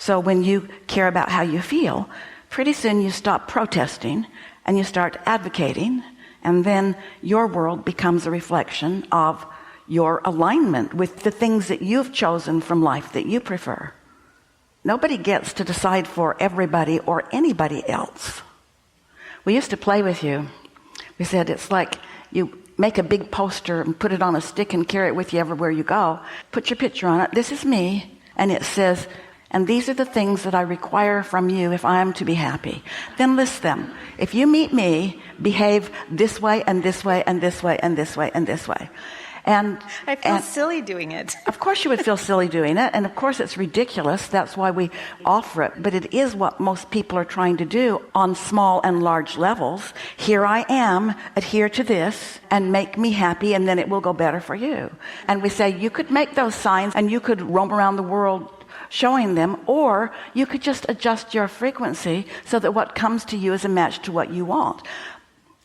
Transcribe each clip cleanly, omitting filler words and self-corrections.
So when you care about how you feel, pretty soon you stop protesting and you start advocating, and then your world becomes a reflection of your alignment with the things that you've chosen from life that you prefer. Nobody gets to decide for everybody or anybody else. We used to play with you. We said it's like you make a big poster and put it on a stick and carry it with you everywhere you go. Put your picture on it. This is me. And it says, and these are the things that I require from you if I am to be happy. Then list them. If you meet me, behave this way and this way and this way and this way and this way. And I feel silly doing it. Of course you would feel silly doing it, and of course it's ridiculous. That's why we offer it. But it is what most people are trying to do on small and large levels. Here I am, adhere to this, and make me happy, and then it will go better for you. And we say you could make those signs, and you could roam around the world showing them, or you could just adjust your frequency so that what comes to you is a match to what you want.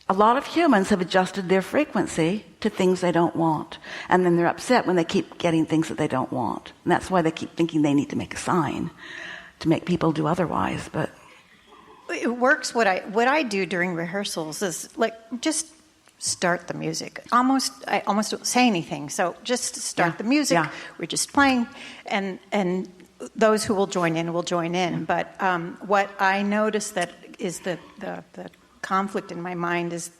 A lot of humans have adjusted their frequency to things they don't want. And then they're upset when they keep getting things that they don't want. And that's why they keep thinking they need to make a sign to make people do otherwise. But it works. What I do during rehearsals is like just start the music. I almost don't say anything. So just start the music. Yeah. We're just playing, and those who will join in will join in. But what I notice that is the conflict in my mind is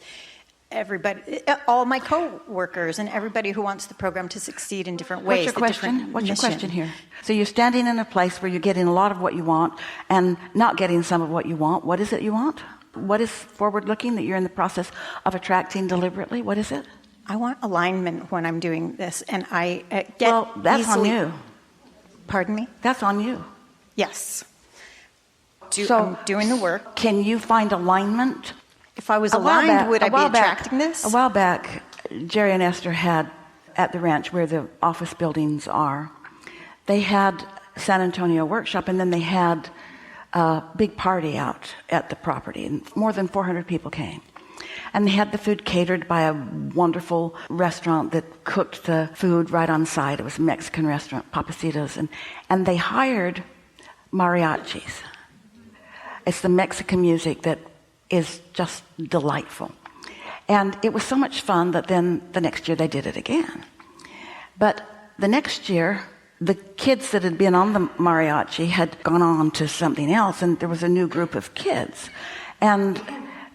everybody, all my co-workers and everybody who wants the program to succeed in different ways. What's your question here? So you're standing in a place where you're getting a lot of what you want and not getting some of what you want. What is it you want? What is forward-looking that you're in the process of attracting deliberately? What is it? I want alignment when I'm doing this, and I get Well, that's easily... on you. Pardon me? That's on you. Yes. So I'm doing the work. Can you find alignment? If I was aligned, would I be attracting this? A while back, Jerry and Esther had, at the ranch where the office buildings are, they had San Antonio workshop, and then they had a big party out at the property, and more than 400 people came. And they had the food catered by a wonderful restaurant that cooked the food right on site. It was a Mexican restaurant, Papacitos, and they hired mariachis. It's the Mexican music that is just delightful. And it was so much fun that then the next year they did it again. But the next year, the kids that had been on the mariachi had gone on to something else, and there was a new group of kids. And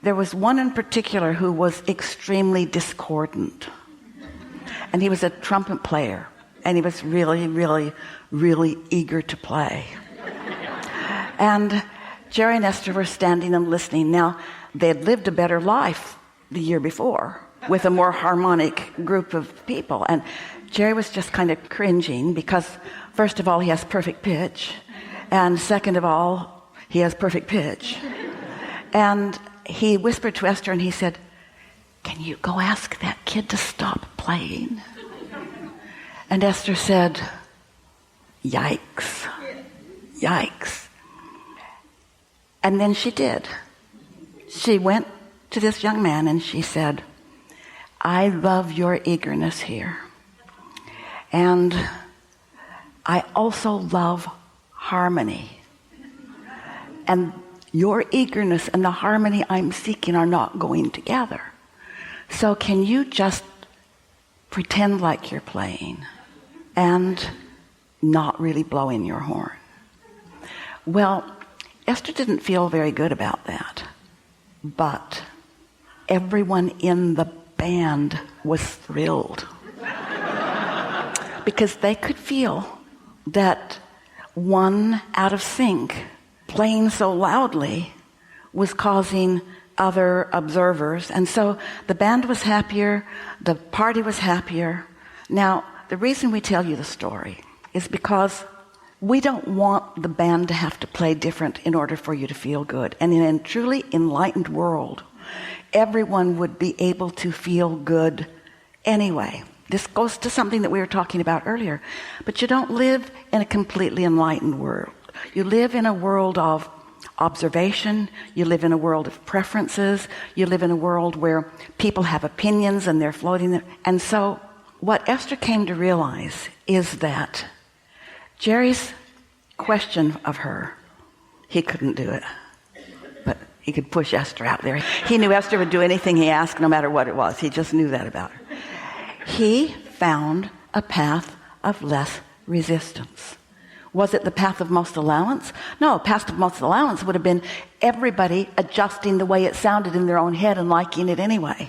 there was one in particular who was extremely discordant. And he was a trumpet player, and he was really, really, really eager to play. And Jerry and Esther were standing and listening. Now, they had lived a better life the year before with a more harmonic group of people. And Jerry was just kind of cringing because, first of all, he has perfect pitch. And second of all, he has perfect pitch. And he whispered to Esther and he said, "Can you go ask that kid to stop playing?" And Esther said, "Yikes, yikes." And then she did. She went to this young man and she said, "I love your eagerness here. And I also love harmony. And your eagerness and the harmony I'm seeking are not going together. So can you just pretend like you're playing and not really blow in your horn?" Well, Esther didn't feel very good about that. But everyone in the band was thrilled. Because they could feel that one out of sync, playing so loudly, was causing other observers. And so the band was happier, the party was happier. Now, the reason we tell you the story is because we don't want the band to have to play different in order for you to feel good. And in a truly enlightened world, everyone would be able to feel good anyway. This goes to something that we were talking about earlier. But you don't live in a completely enlightened world. You live in a world of observation. You live in a world of preferences. You live in a world where people have opinions and they're floating there. And so what Esther came to realize is that Jerry's question of her. He couldn't do it, but he could push Esther out there. He knew Esther would do anything he asked, no matter what it was. He just knew that about her. He found a path of less resistance. Was it the path of most allowance? No, path of most allowance would have been everybody adjusting the way it sounded in their own head and liking it anyway.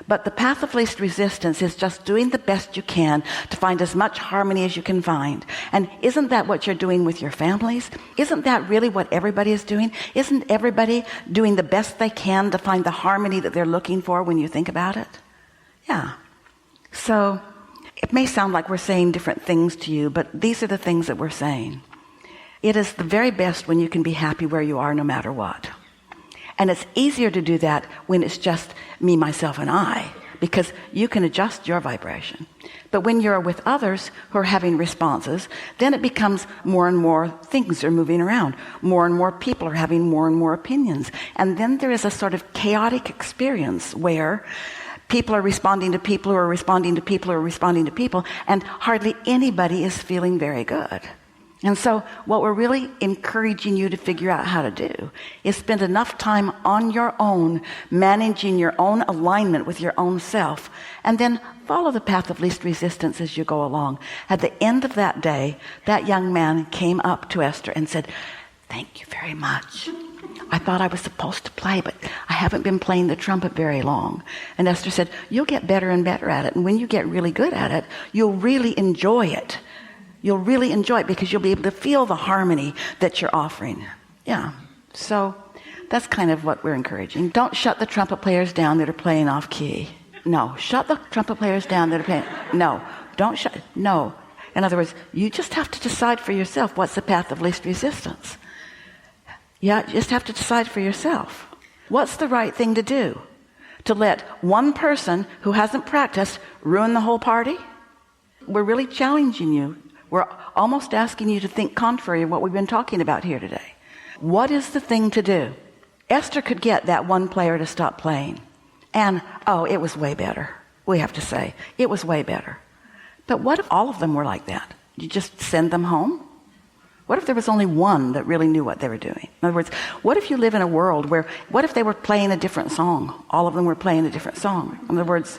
But the path of least resistance is just doing the best you can to find as much harmony as you can find. And isn't that what you're doing with your families? Isn't that really what everybody is doing? Isn't everybody doing the best they can to find the harmony that they're looking for when you think about it? Yeah. So it may sound like we're saying different things to you, but these are the things that we're saying. It is the very best when you can be happy where you are no matter what. And it's easier to do that when it's just me, myself, and I, because you can adjust your vibration. But when you're with others who are having responses, then it becomes more and more things are moving around. More and more people are having more and more opinions. And then there is a sort of chaotic experience where people are responding to people who are responding to people who are responding to people, and hardly anybody is feeling very good. And so what we're really encouraging you to figure out how to do is spend enough time on your own, managing your own alignment with your own self, and then follow the path of least resistance as you go along. At the end of that day, that young man came up to Esther and said, "Thank you very much. I thought I was supposed to play, but I haven't been playing the trumpet very long." And Esther said, "You'll get better and better at it. And when you get really good at it, you'll really enjoy it. You'll really enjoy it because you'll be able to feel the harmony that you're offering." Yeah. So that's kind of what we're encouraging. Don't shut the trumpet players down that are playing off key. No. Shut the trumpet players down that are playing. No. Don't shut. No. In other words, you just have to decide for yourself what's the path of least resistance. Yeah, you just have to decide for yourself. What's the right thing to do? To let one person who hasn't practiced ruin the whole party? We're really challenging you. We're almost asking you to think contrary to what we've been talking about here today. What is the thing to do? Esther could get that one player to stop playing. And, it was way better. We have to say, it was way better. But what if all of them were like that? You just send them home? What if there was only one that really knew what they were doing? In other words, what if you live in a world where, what if they were playing a different song? All of them were playing a different song. In other words,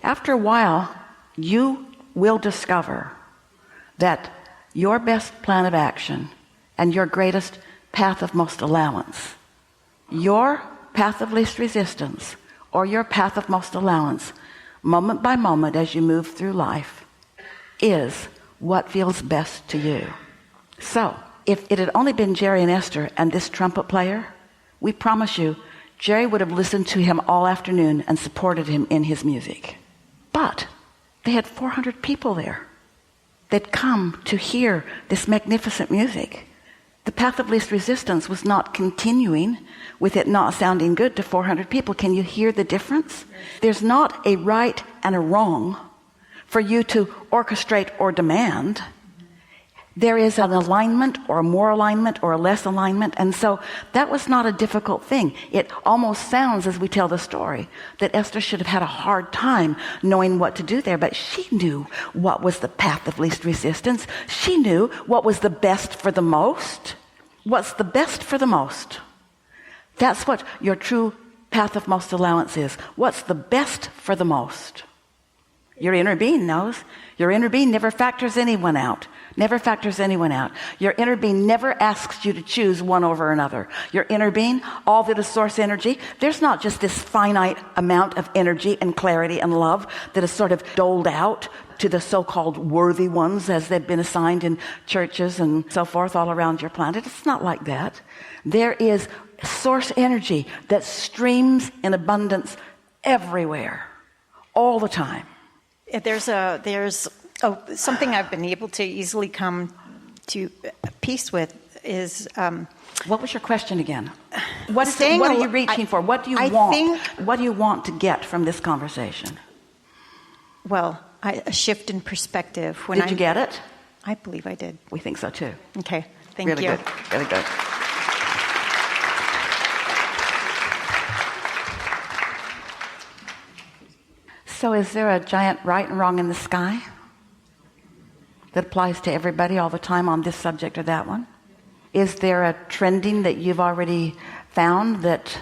after a while, you will discover that your best plan of action and your greatest path of most allowance, your path of least resistance or your path of most allowance, moment by moment as you move through life, is what feels best to you. So, if it had only been Jerry and Esther and this trumpet player, we promise you, Jerry would have listened to him all afternoon and supported him in his music. But they had 400 people there that come to hear this magnificent music. The path of least resistance was not continuing with it not sounding good to 400 people. Can you hear the difference? There's not a right and a wrong for you to orchestrate or demand. There is an alignment or a more alignment or a less alignment. And so that was not a difficult thing. It almost sounds, as we tell the story, that Esther should have had a hard time knowing what to do there. But she knew what was the path of least resistance. She knew what was the best for the most. What's the best for the most? That's what your true path of most allowance is. What's the best for the most? Your inner being knows. Your inner being never factors anyone out. Never factors anyone out. Your inner being never asks you to choose one over another. Your inner being, all that is source energy, there's not just this finite amount of energy and clarity and love that is sort of doled out to the so-called worthy ones as they've been assigned in churches and so forth all around your planet. It's not like that. There is source energy that streams in abundance everywhere, all the time. There's something I've been able to easily come to peace with is... what was your question again? What are you reaching for? What do you want? What do you want to get from this conversation? Well, a shift in perspective. Did you get it? I believe I did. We think so too. Okay, thank you. Really good. Really good. So is there a giant right and wrong in the sky? that applies to everybody all the time on this subject or that one? Is there a trending that you've already found that,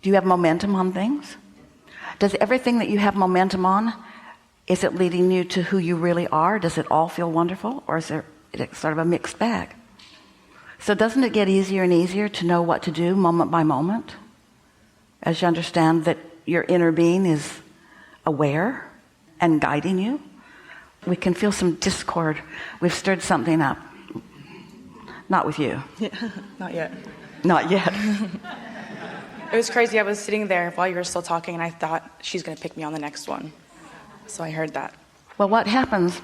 do you have momentum on things? Does everything that you have momentum on, is it leading you to who you really are? Does it all feel wonderful? Or is it sort of a mixed bag? So doesn't it get easier and easier to know what to do moment by moment? As you understand that your inner being is aware and guiding you? We can feel some discord. We've stirred something up. Not with you. Yeah, not yet. Not yet. It was crazy. I was sitting there while you were still talking, and I thought she's going to pick me on the next one. So I heard that. Well, what happens,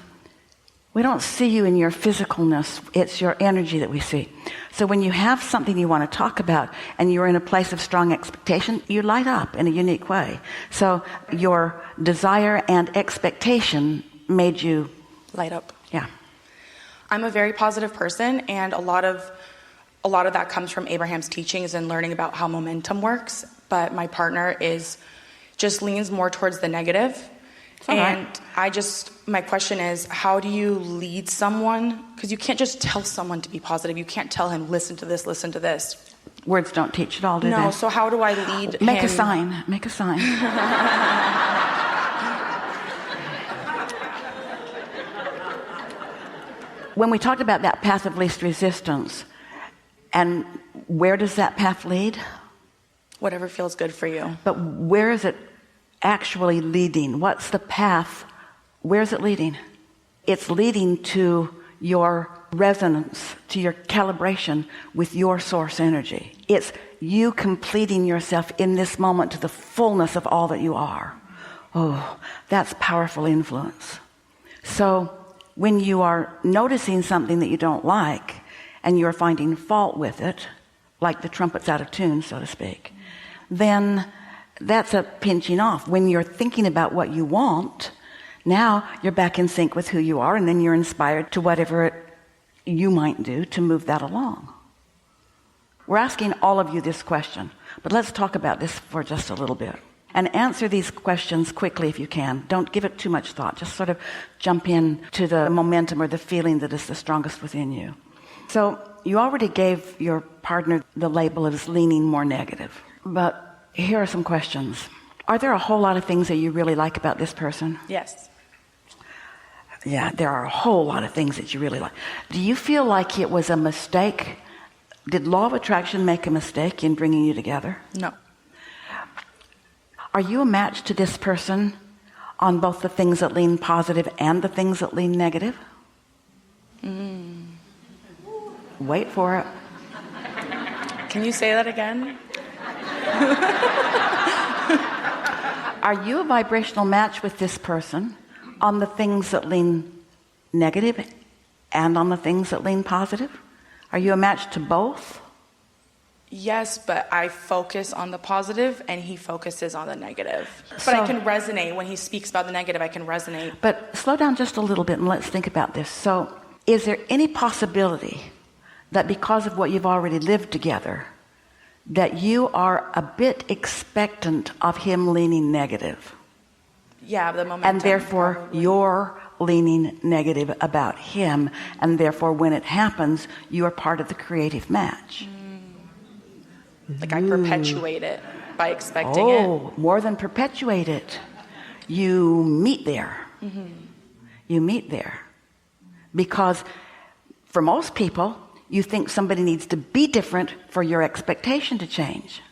we don't see you in your physicalness. It's your energy that we see. So when you have something you want to talk about and you're in a place of strong expectation, you light up in a unique way. So your desire and expectation made you light up. Yeah. I'm a very positive person, and a lot of that comes from Abraham's teachings and learning about how momentum works. But my partner just leans more towards the negative. And right. My question is, how do you lead someone? Because you can't just tell someone to be positive. You can't tell him, listen to this, listen to this. Words don't teach it all, do they? No, so how do I lead him? Make a sign. Make a sign. When we talked about that path of least resistance, and where does that path lead? Whatever feels good for you. But where is it actually leading? What's the path? Where is it leading? It's leading to your resonance, to your calibration with your source energy. It's you completing yourself in this moment to the fullness of all that you are. Oh, that's powerful influence. So when you are noticing something that you don't like and you're finding fault with it, like the trumpet's out of tune, so to speak, then that's a pinching off. When you're thinking about what you want, now you're back in sync with who you are, and then you're inspired to whatever you might do to move that along. We're asking all of you this question, but let's talk about this for just a little bit. And answer these questions quickly if you can. Don't give it too much thought. Just sort of jump in to the momentum or the feeling that is the strongest within you. So you already gave your partner the label as leaning more negative. But here are some questions. Are there a whole lot of things that you really like about this person? Yes. Yeah, there are a whole lot of things that you really like. Do you feel like it was a mistake? Did law of attraction make a mistake in bringing you together? No. Are you a match to this person on both the things that lean positive and the things that lean negative? Wait for it. Can you say that again? Are you a vibrational match with this person on the things that lean negative and on the things that lean positive? Are you a match to both? Yes, but I focus on the positive and he focuses on the negative. But So- I can resonate. When he speaks about the negative, I can resonate. But slow down just a little bit and let's think about this. So is there any possibility that because of what you've already lived together, that you are a bit expectant of him leaning negative? Yeah, the momentum. And therefore probably. you're leaning negative about him, and therefore when it happens, you are part of the creative match. Like I perpetuate it by expecting it. Oh, more than perpetuate it. You meet there. You meet there. Because for most people, you think somebody needs to be different for your expectation to change.